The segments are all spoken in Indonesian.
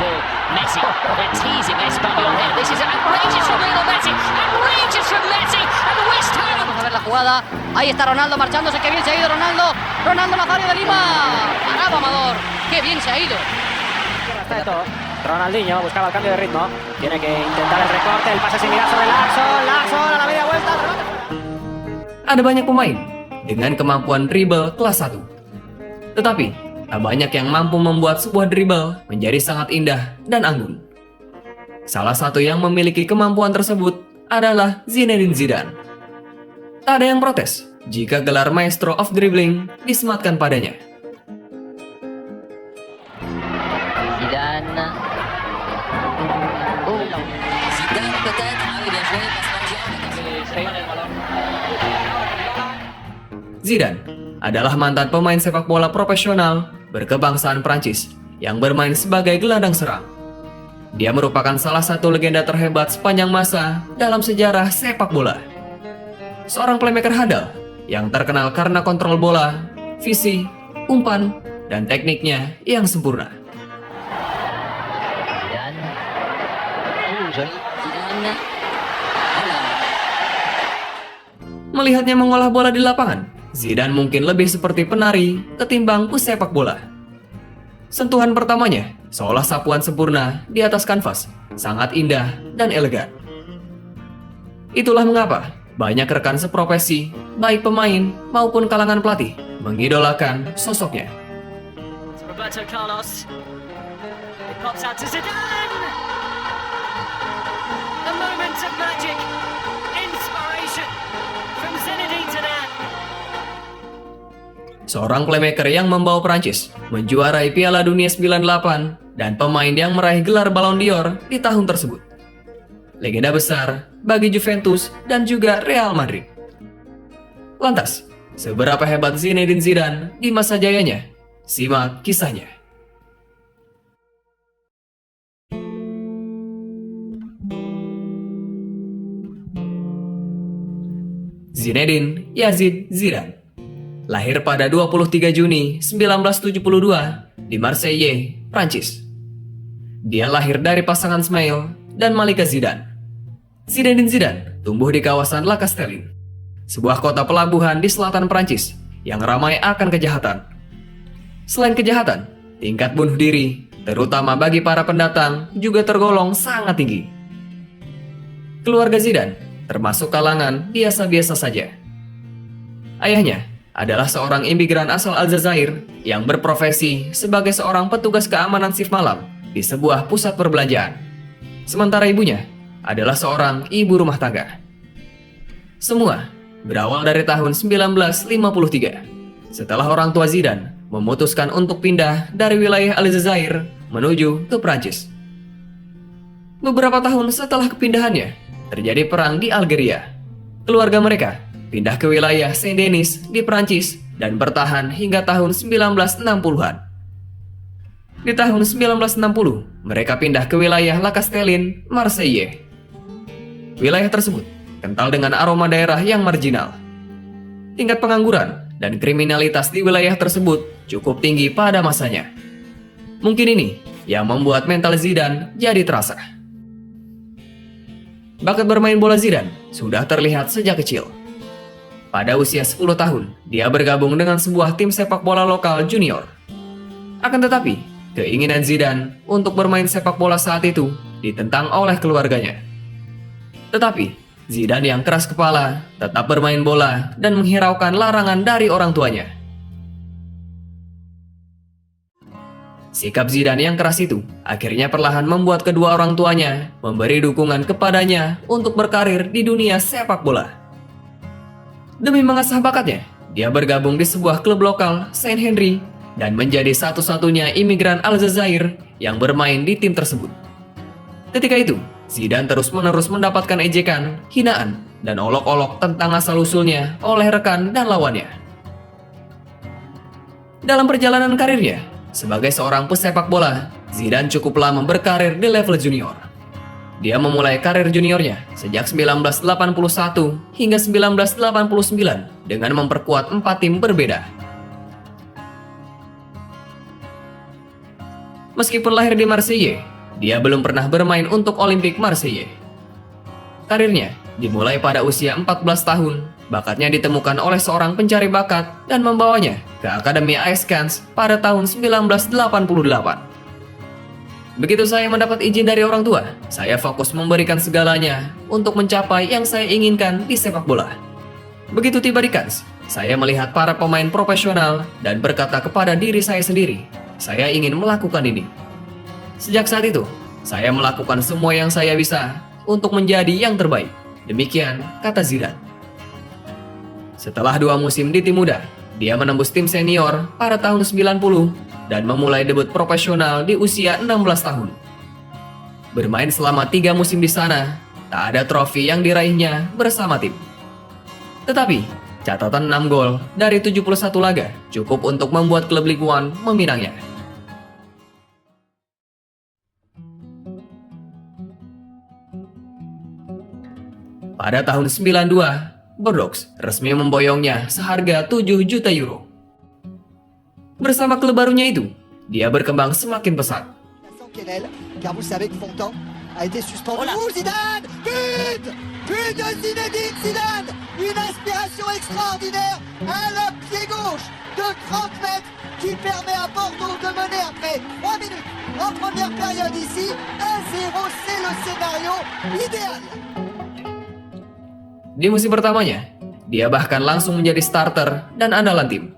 ball. Messi, they're teasing Espanyol here. This is outrageous from Lionel Messi. Outrageous from Messi. And West Ham. Vamos a ver la jugada. Ahí está Ronaldo marchándose. Qué bien se ha ido Ronaldo. Ronaldo Nazario de Lima. Parado Amador. Qué bien se ha ido. Está de todo. Ronaldinho buscaba el cambio de ritmo. Tiene que intentar el recorte. El pase sin mirar sobre Laxon. Laxon a la media vuelta. Ada banyak pemain dengan kemampuan dribble kelas 1. Tetapi, tak banyak yang mampu membuat sebuah dribble menjadi sangat indah dan anggun. Salah satu yang memiliki kemampuan tersebut adalah Zinedine Zidane. Tak ada yang protes jika gelar Maestro of Dribbling disematkan padanya. Zidane. Zidane peut-être. Ah oui, bien joué. Zidane adalah mantan pemain sepak bola profesional berkebangsaan Prancis yang bermain sebagai gelandang serang. Dia merupakan salah satu legenda terhebat sepanjang masa dalam sejarah sepak bola. Seorang playmaker handal yang terkenal karena kontrol bola, visi, umpan, dan tekniknya yang sempurna. Zidane. Joli. Zidane. Melihatnya mengolah bola di lapangan, Zidane mungkin lebih seperti penari ketimbang pesepak bola. Sentuhan pertamanya seolah sapuan sempurna di atas kanvas, sangat indah dan elegan. Itulah mengapa banyak rekan seprofesi, baik pemain maupun kalangan pelatih, mengidolakan sosoknya. Roberto Carlos. It pops out to Zidane. A moment of magic. Inspiration from Zinedine Zidane. Seorang playmaker yang membawa Prancis menjuarai Piala Dunia 98 dan pemain yang meraih gelar Ballon d'Or di tahun tersebut. Legenda besar bagi Juventus dan juga Real Madrid. Lantas, seberapa hebat Zinedine Zidane di masa jayanya? Simak kisahnya. Zinedine Yazid Zidane lahir pada 23 Juni 1972 di Marseille, Prancis. Dia lahir dari pasangan Smail dan Malika Zidane. Zinedine Zidane tumbuh di kawasan La Castelline, sebuah kota pelabuhan di selatan Prancis yang ramai akan kejahatan. Selain kejahatan, tingkat bunuh diri, terutama bagi para pendatang, juga tergolong sangat tinggi. Keluarga Zidane termasuk kalangan biasa-biasa saja. Ayahnya adalah seorang imigran asal Aljazair yang berprofesi sebagai seorang petugas keamanan shift malam di sebuah pusat perbelanjaan. Sementara ibunya adalah seorang ibu rumah tangga. Semua berawal dari tahun 1953, setelah orang tua Zidane memutuskan untuk pindah dari wilayah Aljazair menuju ke Prancis. Beberapa tahun setelah kepindahannya, terjadi perang di Algeria. Keluarga mereka pindah ke wilayah Saint-Denis di Prancis dan bertahan hingga tahun 1960-an. Di tahun 1960, mereka pindah ke wilayah La Castelline, Marseille. Wilayah tersebut kental dengan aroma daerah yang marginal. Tingkat pengangguran dan kriminalitas di wilayah tersebut cukup tinggi pada masanya. Mungkin ini yang membuat mental Zidane jadi terasa. Bakat bermain bola Zidane sudah terlihat sejak kecil. Pada usia 10 tahun, dia bergabung dengan sebuah tim sepak bola lokal junior. Akan tetapi, keinginan Zidane untuk bermain sepak bola saat itu ditentang oleh keluarganya. Tetapi, Zidane yang keras kepala tetap bermain bola dan menghiraukan larangan dari orang tuanya. Sikap Zidane yang keras itu akhirnya perlahan membuat kedua orang tuanya memberi dukungan kepadanya untuk berkarir di dunia sepak bola. Demi mengasah bakatnya, dia bergabung di sebuah klub lokal, Saint Henry, dan menjadi satu-satunya imigran Aljazair yang bermain di tim tersebut. Ketika itu, Zidane terus-menerus mendapatkan ejekan, hinaan, dan olok-olok tentang asal-usulnya oleh rekan dan lawannya. Dalam perjalanan karirnya, sebagai seorang pesepak bola, Zidane cukup lama berkarir di level junior. Dia memulai karir juniornya sejak 1981 hingga 1989 dengan memperkuat 4 tim berbeda. Meskipun lahir di Marseille, dia belum pernah bermain untuk Olympique Marseille. Karirnya dimulai pada usia 14 tahun. Bakatnya ditemukan oleh seorang pencari bakat dan membawanya ke Akademi AS Cannes pada tahun 1988. Begitu saya mendapat izin dari orang tua, saya fokus memberikan segalanya untuk mencapai yang saya inginkan di sepak bola. Begitu tiba di Cannes, saya melihat para pemain profesional dan berkata kepada diri saya sendiri, saya ingin melakukan ini. Sejak saat itu, saya melakukan semua yang saya bisa untuk menjadi yang terbaik. Demikian kata Zidane. Setelah 2 musim di tim muda, dia menembus tim senior pada tahun 90 dan memulai debut profesional di usia 16 tahun. Bermain selama 3 musim di sana, tak ada trofi yang diraihnya bersama tim. Tetapi, catatan 6 gol dari 71 laga cukup untuk membuat klub Ligue 1 meminangnya. Pada tahun 92, Bordeaux resmi memboyongnya seharga 7 juta euro. Bersama klub barunya itu, dia berkembang semakin pesat. Car vous savez que Fontan a été suspendu. Zidane! But! But de Zinedine Zidane! Une inspiration extraordinaire à la pied gauche de 30 mètres qui permet à Bordeaux de mener après 3 minutes en première période ici. 1-0, c'est le scénario idéal. Di musim pertamanya, dia bahkan langsung menjadi starter dan andalan tim.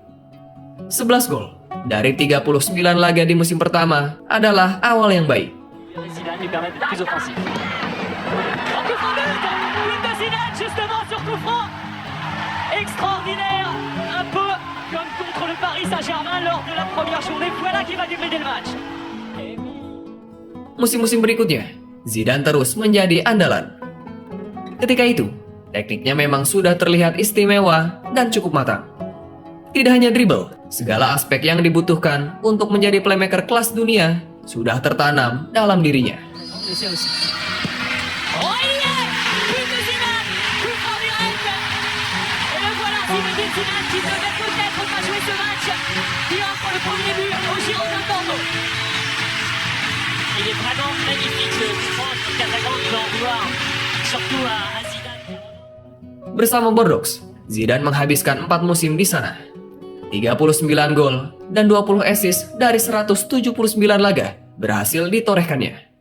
11 gol dari 39 laga di musim pertama adalah awal yang baik. Zidane lui permet d'être plus offensif. Oh, coup franc but! But de Zidane justement sur coup franc! Extraordinaire! Un peu comme contre le Paris Saint-Germain lors de la première journée. Voilà qui va débrider le match. Musim-musim berikutnya, Zidane terus menjadi andalan. Ketika itu, tekniknya memang sudah terlihat istimewa dan cukup matang. Tidak hanya dribble, segala aspek yang dibutuhkan untuk menjadi playmaker kelas dunia sudah tertanam dalam dirinya. Oh, il y est! But de Zidane! Coup franc direct! Et le voilà, Zinedine Zidane qui devait peut-être pas jouer ce match. Qui offre le premier but au Girondins de Bordeaux. Il est vraiment magnifique ce coup franc. Catalan qui va en vouloir. Surtout à Zidane. Bersama Bordeaux, Zidane menghabiskan 4 musim di sana. 39 gol dan 20 assist dari 179 laga berhasil ditorehkannya.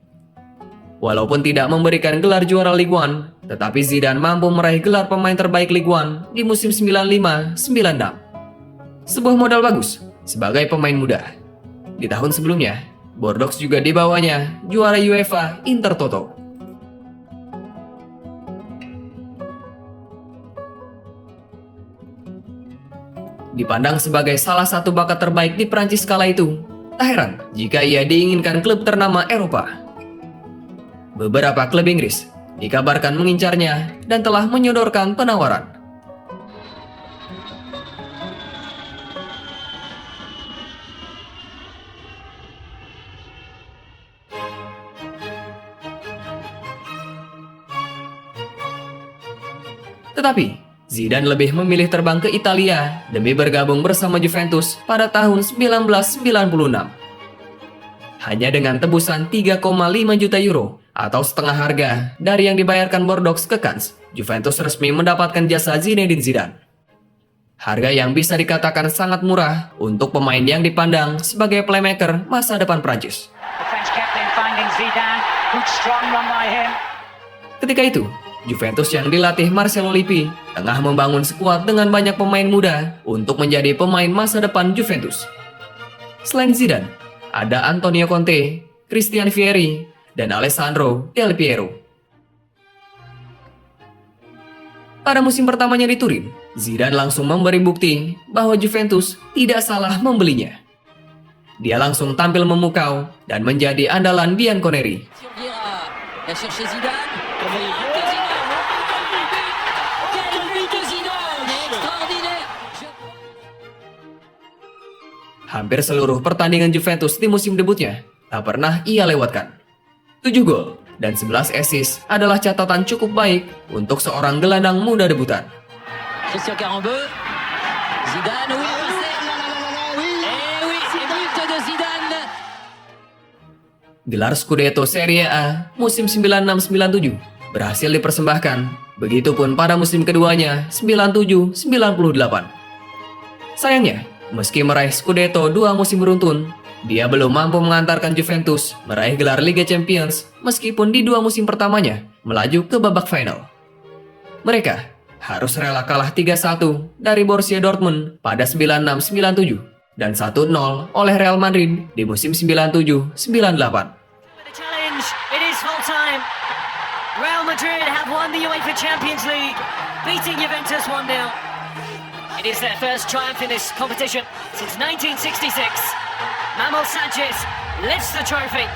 Walaupun tidak memberikan gelar juara Ligue 1, tetapi Zidane mampu meraih gelar pemain terbaik Ligue 1 di musim 95-96. Sebuah modal bagus sebagai pemain muda. Di tahun sebelumnya, Bordeaux juga dibawanya juara UEFA Intertoto. Dipandang sebagai salah satu bakat terbaik di Prancis kala itu, tak heran jika ia diinginkan klub ternama Eropa. Beberapa klub Inggris dikabarkan mengincarnya dan telah menyodorkan penawaran. Tetapi Zidane lebih memilih terbang ke Italia demi bergabung bersama Juventus pada tahun 1996. Hanya dengan tebusan 3,5 juta euro atau setengah harga dari yang dibayarkan Bordeaux ke Cannes, Juventus resmi mendapatkan jasa Zinedine Zidane. Harga yang bisa dikatakan sangat murah untuk pemain yang dipandang sebagai playmaker masa depan Prancis. Ketika itu, Juventus yang dilatih Marcelo Lippi tengah membangun skuad dengan banyak pemain muda untuk menjadi pemain masa depan Juventus. Selain Zidane, ada Antonio Conte, Christian Vieri, dan Alessandro Del Piero. Pada musim pertamanya di Turin, Zidane langsung memberi bukti bahwa Juventus tidak salah membelinya. Dia langsung tampil memukau dan menjadi andalan Bianconeri. Bien sûr chez Zidane. Hampir seluruh pertandingan Juventus di musim debutnya tak pernah ia lewatkan. 7 gol dan 11 assist adalah catatan cukup baik untuk seorang gelandang muda debutan. Christian Carambeu. Zidane, oui, passé. Eh oui, but de Zidane. Gelar Scudetto Serie A musim 96-97 berhasil dipersembahkan, begitupun pada musim keduanya 97-98. Sayangnya, meski meraih Scudetto 2 musim beruntun, dia belum mampu mengantarkan Juventus meraih gelar Liga Champions meskipun di 2 musim pertamanya melaju ke babak final. Mereka harus rela kalah 3-1 dari Borussia Dortmund pada 96-97 dan 1-0 oleh Real Madrid di musim 97-98. The challenge, it is full time. Real Madrid have won the UEFA Champions League, beating Juventus 1-0. It is their first triumph in this competition since 1966. Manuel Sanchez lifts the trophy.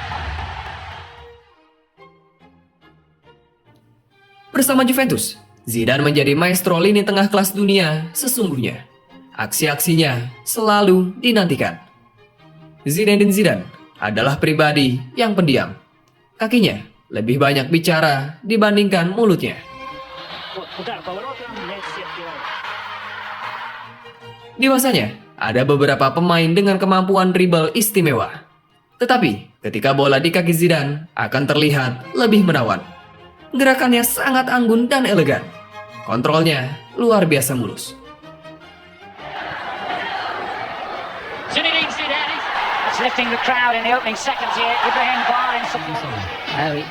Bersama Juventus, Zidane menjadi maestro lini tengah kelas dunia sesungguhnya. Aksi-aksinya selalu dinantikan. Zinedine Zidane adalah pribadi yang pendiam. Kakinya lebih banyak bicara dibandingkan mulutnya. Di masanya, ada beberapa pemain dengan kemampuan dribble istimewa. Tetapi, ketika bola di kaki Zidane akan terlihat lebih menawan. Gerakannya sangat anggun dan elegan. Kontrolnya luar biasa mulus. Zinedine Zidane is lifting the crowd in the opening seconds here. Ibrahim Bar in support. Ah oui.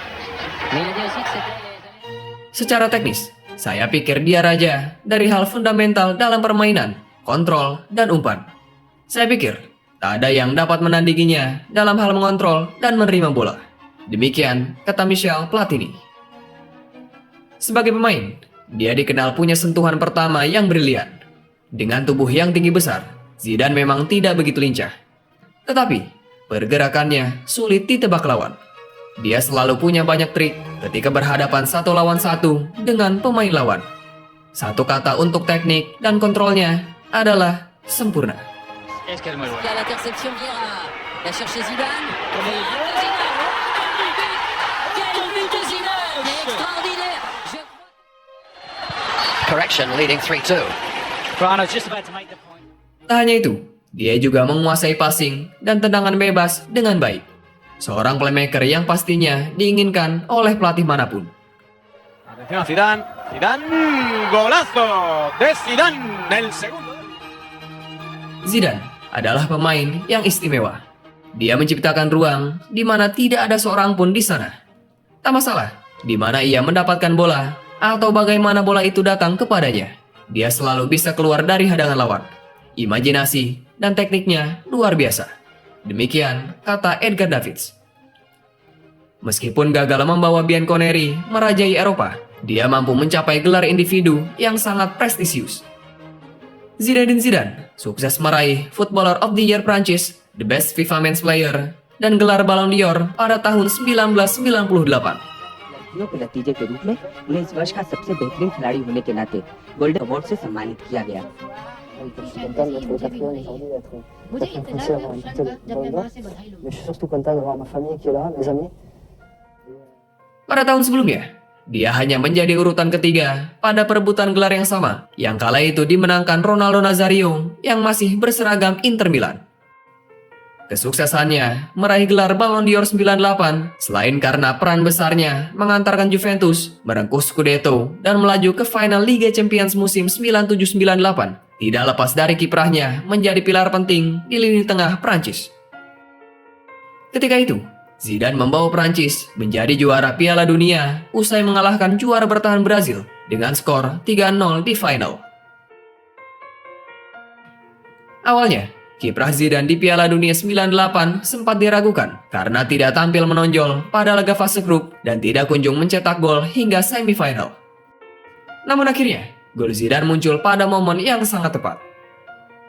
Mais il a dit aussi que c'était... Secara teknis, saya pikir dia raja dari hal fundamental dalam permainan, kontrol, dan umpan. Saya pikir tak ada yang dapat menandinginya dalam hal mengontrol dan menerima bola. Demikian kata Michel Platini. Sebagai pemain, dia dikenal punya sentuhan pertama yang brilian. Dengan tubuh yang tinggi besar, Zidane memang tidak begitu lincah. Tetapi, pergerakannya sulit ditebak lawan. Dia selalu punya banyak trik ketika berhadapan 1 lawan 1 dengan pemain lawan. Satu kata untuk teknik dan kontrolnya adalah sempurna. Es que es muy bueno. À l'interception, Vieira. Il a cherché Zidane. Quel but de Zidane! Extraordinaire! Correction, leading 3-2. Brano's just about to make the point. Tak hanya itu, dia juga menguasai passing dan tendangan bebas dengan baik. Seorang playmaker yang pastinya diinginkan oleh pelatih manapun. Atención a Zidane, Zidane, golazo de Zidane, el segundo. Zidane adalah pemain yang istimewa. Dia menciptakan ruang di mana tidak ada seorang pun di sana. Tak masalah di mana ia mendapatkan bola atau bagaimana bola itu datang kepadanya. Dia selalu bisa keluar dari hadangan lawan. Imajinasi dan tekniknya luar biasa. Demikian kata Edgar Davids. Meskipun gagal membawa Bianconeri merajai Eropa, dia mampu mencapai gelar individu yang sangat prestisius. Zinedine Zidane sukses meraih Footballer of the Year Prancis, The Best FIFA Men's Player, dan gelar Ballon d'Or pada tahun 1998. लड़कियों के नतीजे के रूप में उन्हें इस वर्ष का सबसे बेहतरीन खिलाड़ी होने के नाते गोल्डन अवार्ड से सम्मानित किया गया। Pada tahun sebelumnya, dia hanya menjadi urutan ketiga pada perebutan gelar yang sama, yang kala itu dimenangkan Ronaldo Nazario yang masih berseragam Inter Milan. Kesuksesannya meraih gelar Ballon d'Or 98 selain karena peran besarnya mengantarkan Juventus merengkuh Scudetto dan melaju ke final Liga Champions musim 97-98, tidak lepas dari kiprahnya menjadi pilar penting di lini tengah Prancis. Ketika itu, Zidane membawa Prancis menjadi juara Piala Dunia usai mengalahkan juara bertahan Brazil dengan skor 3-0 di final. Awalnya, kiprah Zidane di Piala Dunia 98 sempat diragukan karena tidak tampil menonjol pada laga fase grup dan tidak kunjung mencetak gol hingga semifinal. Namun akhirnya, gol Zidane muncul pada momen yang sangat tepat.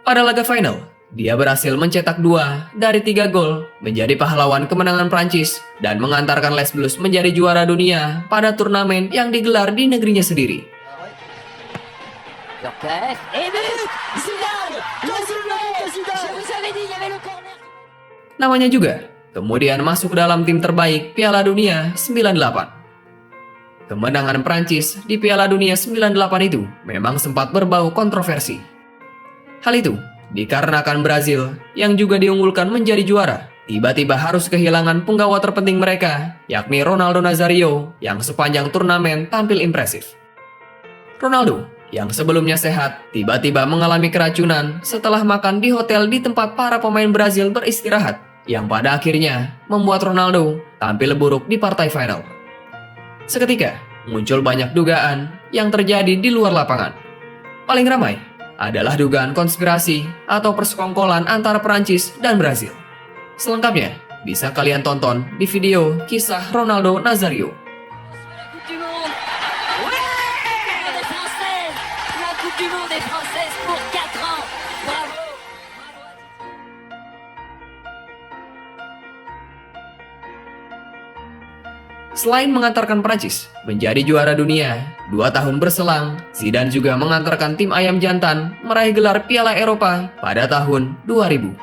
Pada laga final, dia berhasil mencetak 2 dari 3 gol, menjadi pahlawan kemenangan Prancis dan mengantarkan Les Bleus menjadi juara dunia pada turnamen yang digelar di negerinya sendiri. Lorquez. Et but! Zidane! Je vous avais dit, il y avait le corner. Namanya juga kemudian masuk dalam tim terbaik Piala Dunia 98. Kemenangan Prancis di Piala Dunia 98 itu memang sempat berbau kontroversi. Hal itu dikarenakan Brazil yang juga diunggulkan menjadi juara tiba-tiba harus kehilangan penggawa terpenting mereka, yakni Ronaldo Nazario yang sepanjang turnamen tampil impresif. Ronaldo yang sebelumnya sehat tiba-tiba mengalami keracunan setelah makan di hotel di tempat para pemain Brazil beristirahat, yang pada akhirnya membuat Ronaldo tampil buruk di partai final. Seketika muncul banyak dugaan yang terjadi di luar lapangan. Paling ramai adalah dugaan konspirasi atau persekongkolan antara Perancis dan Brazil. Selengkapnya bisa kalian tonton di video kisah Ronaldo Nazario. La Coupe du Monde. Ouais, des Françaises. La Coupe du Monde est française pour 4 ans. Bravo. Selain mengantarkan Prancis menjadi juara dunia, 2 tahun berselang, Zidane juga mengantarkan tim ayam jantan meraih gelar Piala Eropa pada tahun 2000.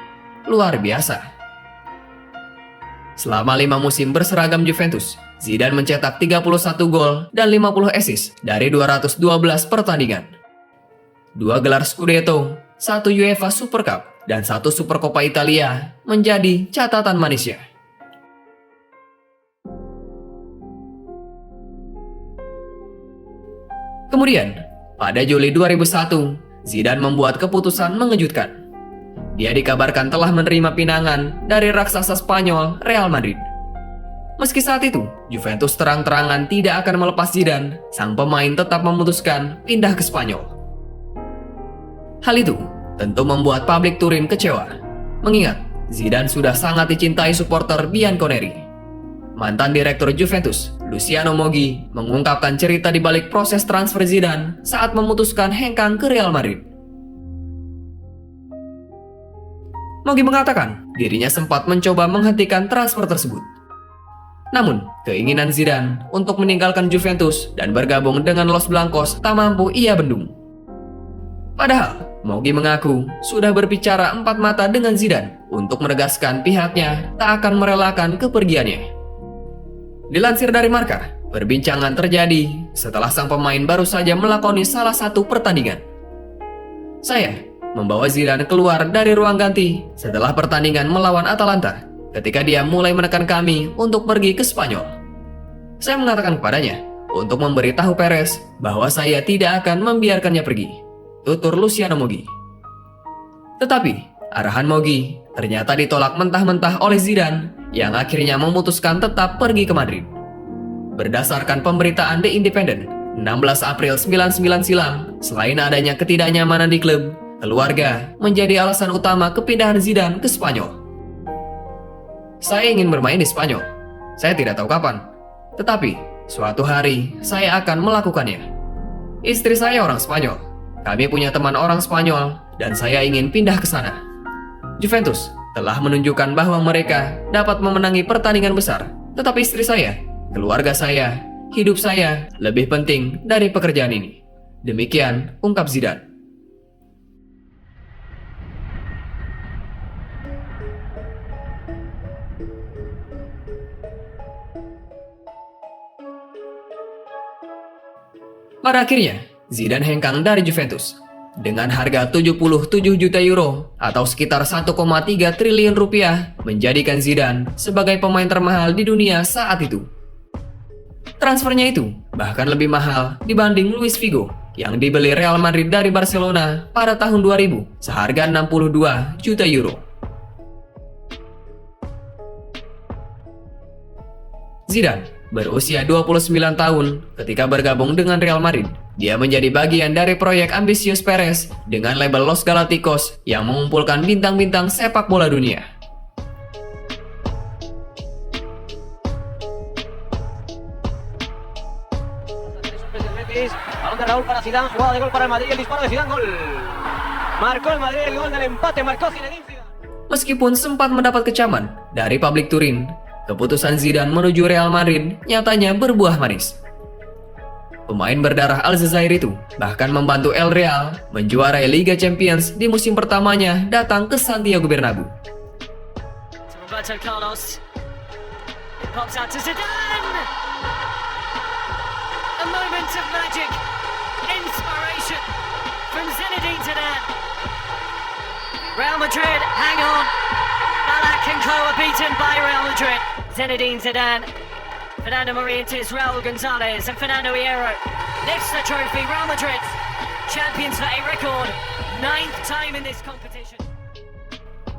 Luar biasa. Selama 5 musim berseragam Juventus, Zidane mencetak 31 gol dan 50 assist dari 212 pertandingan. 2 gelar Scudetto, 1 UEFA Super Cup, dan 1 Supercoppa Italia menjadi catatan manisnya. Kemudian, pada Juli 2001, Zidane membuat keputusan mengejutkan. Dia dikabarkan telah menerima pinangan dari raksasa Spanyol Real Madrid. Meski saat itu, Juventus terang-terangan tidak akan melepas Zidane, sang pemain tetap memutuskan pindah ke Spanyol. Hal itu tentu membuat publik Turin kecewa, mengingat Zidane sudah sangat dicintai supporter Bianconeri. Mantan direktur Juventus, Luciano Moggi, mengungkapkan cerita di balik proses transfer Zidane saat memutuskan hengkang ke Real Madrid. Moggi mengatakan dirinya sempat mencoba menghentikan transfer tersebut. Namun, keinginan Zidane untuk meninggalkan Juventus dan bergabung dengan Los Blancos tak mampu ia bendung. Padahal, Moggi mengaku sudah berbicara empat mata dengan Zidane untuk menegaskan pihaknya tak akan merelakan kepergiannya. Dilansir dari Marca, perbincangan terjadi setelah sang pemain baru saja melakoni salah satu pertandingan. Saya membawa Zidane keluar dari ruang ganti setelah pertandingan melawan Atalanta ketika dia mulai menekan kami untuk pergi ke Spanyol. Saya mengatakan kepadanya untuk memberitahu Perez bahwa saya tidak akan membiarkannya pergi, tutur Luciano Moggi. Tetapi arahan Moggi ternyata ditolak mentah-mentah oleh Zidane yang akhirnya memutuskan tetap pergi ke Madrid. Berdasarkan pemberitaan The Independent, 16 April 99 silam, selain adanya ketidaknyamanan di klub, keluarga menjadi alasan utama kepindahan Zidane ke Spanyol. Saya ingin bermain di Spanyol. Saya tidak tahu kapan. Tetapi, suatu hari saya akan melakukannya. Istri saya orang Spanyol. Kami punya teman orang Spanyol dan saya ingin pindah ke sana. Juventus telah menunjukkan bahwa mereka dapat memenangi pertandingan besar. Tetapi istri saya, keluarga saya, hidup saya lebih penting dari pekerjaan ini. Demikian ungkap Zidane. Pada akhirnya, Zidane hengkang dari Juventus. Dengan harga 77 juta euro atau sekitar 1,3 triliun rupiah, menjadikan Zidane sebagai pemain termahal di dunia saat itu. Transfernya itu bahkan lebih mahal dibanding Luis Figo yang dibeli Real Madrid dari Barcelona pada tahun 2000 seharga 62 juta euro. Zidane berusia 29 tahun ketika bergabung dengan Real Madrid. Dia menjadi bagian dari proyek ambisius Perez dengan label Los Galacticos yang mengumpulkan bintang-bintang sepak bola dunia. Balón de Raúl para Zidane, jugada de gol para el Madrid, el disparo de Zidane, gol. Marcó el Madrid el gol del empate, marcó Zinedine Zidane. Meskipun sempat mendapat kecaman dari publik Turin, keputusan Zidane menuju Real Madrid nyatanya berbuah manis. Pemain berdarah Aljazair itu bahkan membantu El Real menjuarai Liga Champions di musim pertamanya datang ke Santiago Bernabeu. Roberto Carlos. It pops out to Zidane. A moment of magic. Inspiration from Zinedine Zidane. Real Madrid, hang on. Atletico are beaten by Real Madrid. Zinedine Zidane, Fernando Morientes, Raul Gonzalez, and Fernando Hierro lifts the trophy. Real Madrid, champions for a record 9th time in this competition.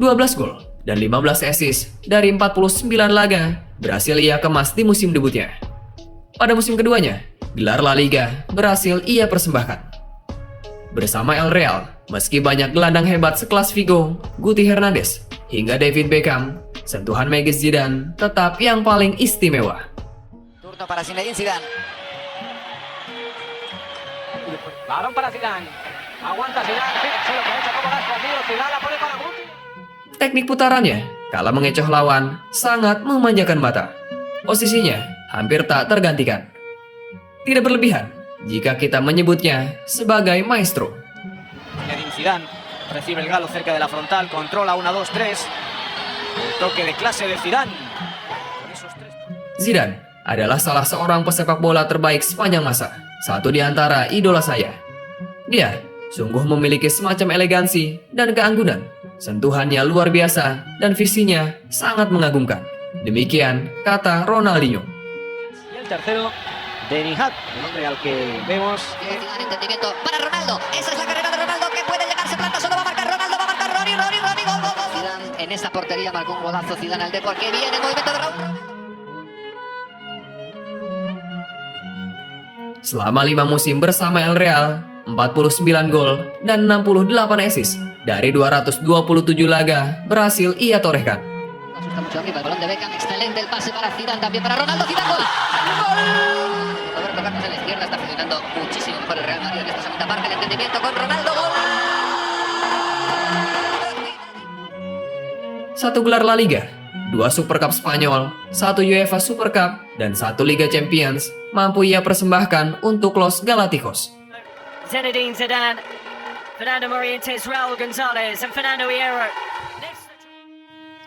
12 gol dan 15 assist dari 49 laga berhasil ia kemas di musim debutnya. Pada musim keduanya, gelar La Liga berhasil ia persembahkan. Bersama El Real, meski banyak gelandang hebat sekelas Figo, Guti Hernandez, hingga David Beckham, sentuhan magis Zidane tetap yang paling istimewa. Turno para Zinedine Zidane. Balón para Zidane. Aguanta Zidane. Fíjense lo que ha hecho, cómo la ha escondido. Zidane la pone para Guti. Teknik putarannya, kala mengecoh lawan, sangat memanjakan mata. Posisinya hampir tak tergantikan. Tidak berlebihan jika kita menyebutnya sebagai maestro. Zinedine Zidane recibe el galo cerca de la frontal, controla 1, 2, 3. Un toque de clase de Zidane. Con esos 3. Zidane adalah salah seorang pesepak bola terbaik sepanjang masa. Satu di antara idola saya. Dia sungguh memiliki semacam elegansi dan keanggunan. Sentuhannya luar biasa dan visinya sangat mengagumkan. Demikian kata Ronaldinho. Y el tercero, Deni Hat, el hombre al que vemos. Zidane, entendimiento para Ronaldo. Esa es la carrera de Ronaldo que puede llegar, se planta, solo va a marcar Ronaldo, va a marcar Ronnie, gol, gol, gol. Zidane en esa portería marcó un golazo. Zidane al Depor, que viene, movimiento de Raúl. Selama 5 musim bersama El Real, 49 gol dan 68 assist dari 227 laga berhasil ia torehkan. Asusta mucho arriba, el balón de Beckham, excelente el pase para Zidane, también para Ronaldo, Zidane, gol. ¡Gol! Roberto Carlos en la izquierda, está funcionando muchísimo mejor el Real Madrid en esta segunda parte, el entendimiento con Ronaldo, gol. 1 gelar La Liga, 2 Super Cup Spanyol, 1 UEFA Super Cup, dan 1 Liga Champions mampu ia persembahkan untuk Los Galacticos. Zinedine Zidane, Fernando Morientes, Raul Gonzalez, and Fernando Hierro.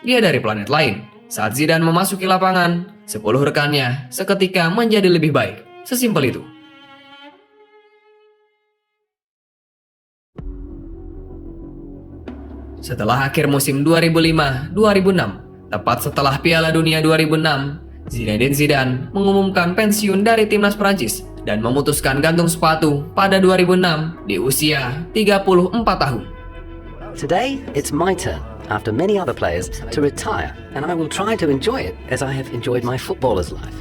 Dia dari planet lain. Saat Zidane memasuki lapangan, 10 rekannya seketika menjadi lebih baik. Sesimpel itu. Setelah akhir musim 2005-2006, tepat setelah Piala Dunia 2006, Zinedine Zidane mengumumkan pensiun dari timnas Prancis dan memutuskan gantung sepatu pada 2006 di usia 34 tahun. Today, it's my turn, after many other players, to retire, and I will try to enjoy it as I have enjoyed my footballer's life.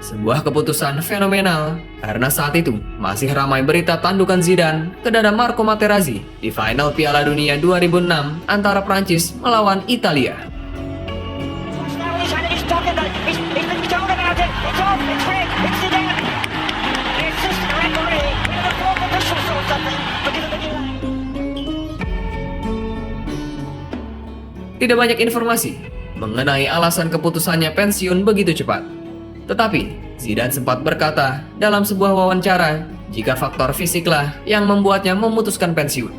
Sebuah keputusan fenomenal karena saat itu masih ramai berita tandukan Zidane ke dada Marco Materazzi di final Piala Dunia 2006 antara Prancis melawan Italia. Tidak banyak informasi mengenai alasan keputusannya pensiun begitu cepat. Tetapi, Zidane sempat berkata dalam sebuah wawancara jika faktor fisiklah yang membuatnya memutuskan pensiun.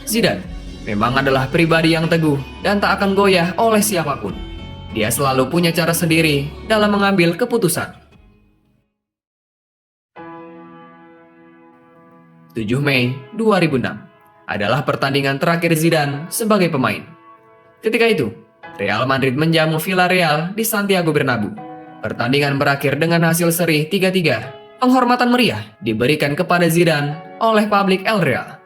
Zidane memang adalah pribadi yang teguh dan tak akan goyah oleh siapapun. Dia selalu punya cara sendiri dalam mengambil keputusan. 7 Mei 2006 adalah pertandingan terakhir Zidane sebagai pemain. Ketika itu, Real Madrid menjamu Villarreal di Santiago Bernabeu. Pertandingan berakhir dengan hasil seri 3-3. Penghormatan meriah diberikan kepada Zidane oleh publik El Real.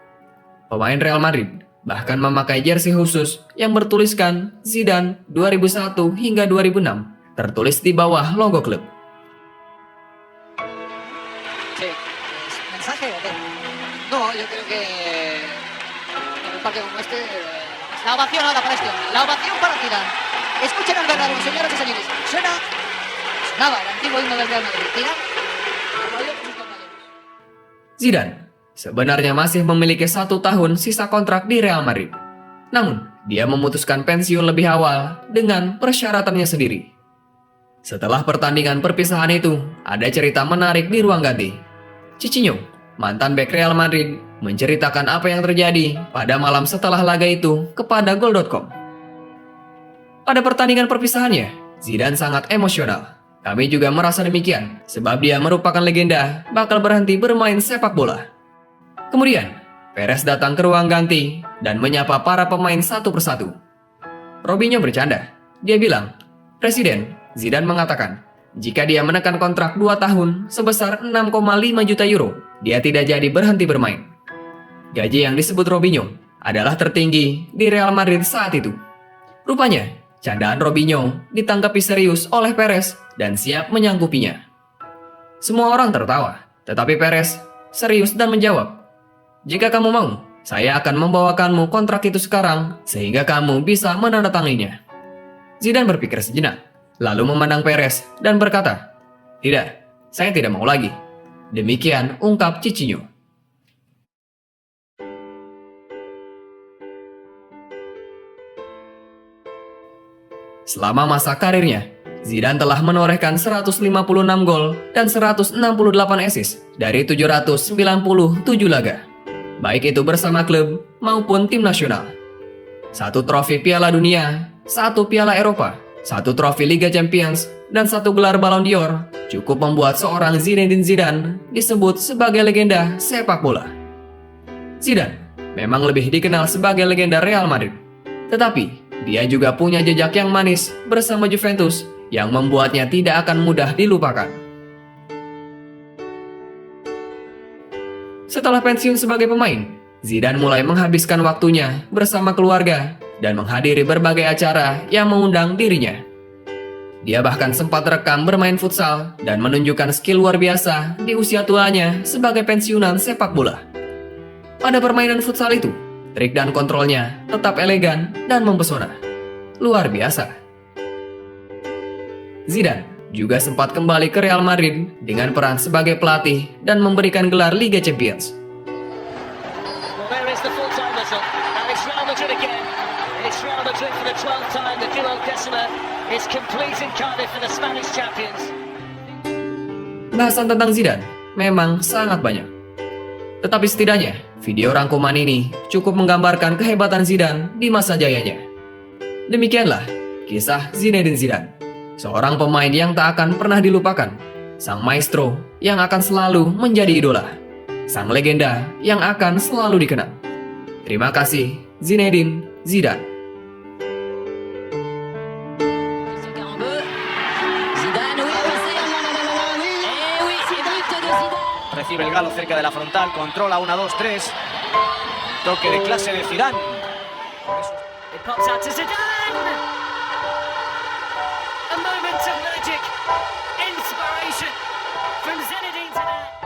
Pemain Real Madrid bahkan memakai jersey khusus yang bertuliskan Zidane 2001 hingga 2006, tertulis di bawah logo klub. ¿Mensaje o qué? No, yo creo que en un partido como este, la ovación ahora para este hombre, la ovación para Zidane. Escuchen al Bernabéu, señoras y señores. Sonaba el antiguo himno del Real Madrid. Zidane, como yo con sus compañeros. Zidane sebenarnya masih memiliki 1 tahun sisa kontrak di Real Madrid. Namun, dia memutuskan pensiun lebih awal dengan persyaratannya sendiri. Setelah pertandingan perpisahan itu, ada cerita menarik di ruang ganti. Cicinho, mantan bek Real Madrid, menceritakan apa yang terjadi pada malam setelah laga itu kepada Goal.com. Pada pertandingan perpisahannya, Zidane sangat emosional. Kami juga merasa demikian, sebab dia merupakan legenda bakal berhenti bermain sepak bola. Kemudian, Perez datang ke ruang ganti dan menyapa para pemain satu persatu. Robinho bercanda. Dia bilang, Presiden Zidane mengatakan, jika dia menekan kontrak 2 tahun sebesar 6,5 juta euro, dia tidak jadi berhenti bermain. Gaji yang disebut Robinho adalah tertinggi di Real Madrid saat itu. Rupanya, candaan Robinho ditanggapi serius oleh Perez dan siap menyanggupinya. Semua orang tertawa, tetapi Perez serius dan menjawab, jika kamu mau, saya akan membawakanmu kontrak itu sekarang sehingga kamu bisa menandatanganinya. Zidane berpikir sejenak, lalu memandang Perez dan berkata, tidak, saya tidak mau lagi. Demikian ungkap Cicinho. Selama masa karirnya, Zidane telah menorehkan 156 gol dan 168 assist dari 797 laga, baik itu bersama klub maupun tim nasional. 1 trofi Piala Dunia, 1 Piala Eropa, 1 trofi Liga Champions, dan 1 gelar Ballon d'Or cukup membuat seorang Zinedine Zidane disebut sebagai legenda sepak bola. Zidane memang lebih dikenal sebagai legenda Real Madrid, tetapi dia juga punya jejak yang manis bersama Juventus yang membuatnya tidak akan mudah dilupakan. Setelah pensiun sebagai pemain, Zidane mulai menghabiskan waktunya bersama keluarga dan menghadiri berbagai acara yang mengundang dirinya. Dia bahkan sempat rekam bermain futsal dan menunjukkan skill luar biasa di usia tuanya sebagai pensiunan sepak bola. Pada permainan futsal itu, trik dan kontrolnya tetap elegan dan mempesona. Luar biasa. Zidane juga sempat kembali ke Real Madrid dengan peran sebagai pelatih dan memberikan gelar Liga Champions. Well, there is the full-time whistle. And it's Real Madrid again. It's Real Madrid for the 12th time. The duo decimal is complete in Cardiff for the Spanish champions. Bahasan tentang Zidane memang sangat banyak. Tetapi setidaknya, video rangkuman ini cukup menggambarkan kehebatan Zidane di masa jayanya. Demikianlah kisah Zinedine Zidane, seorang pemain yang tak akan pernah dilupakan, sang maestro yang akan selalu menjadi idola, sang legenda yang akan selalu dikenang. Terima kasih, Zinedine Zidane. Zidane, oui, passé. Eh oui, c'est but de Zidane. Recibe el galo cerca de la frontal, controla 1-2-3. Toque de clase de Zidane. It pops out to Zidane. A moment of magic, inspiration from Zinedine Zidane.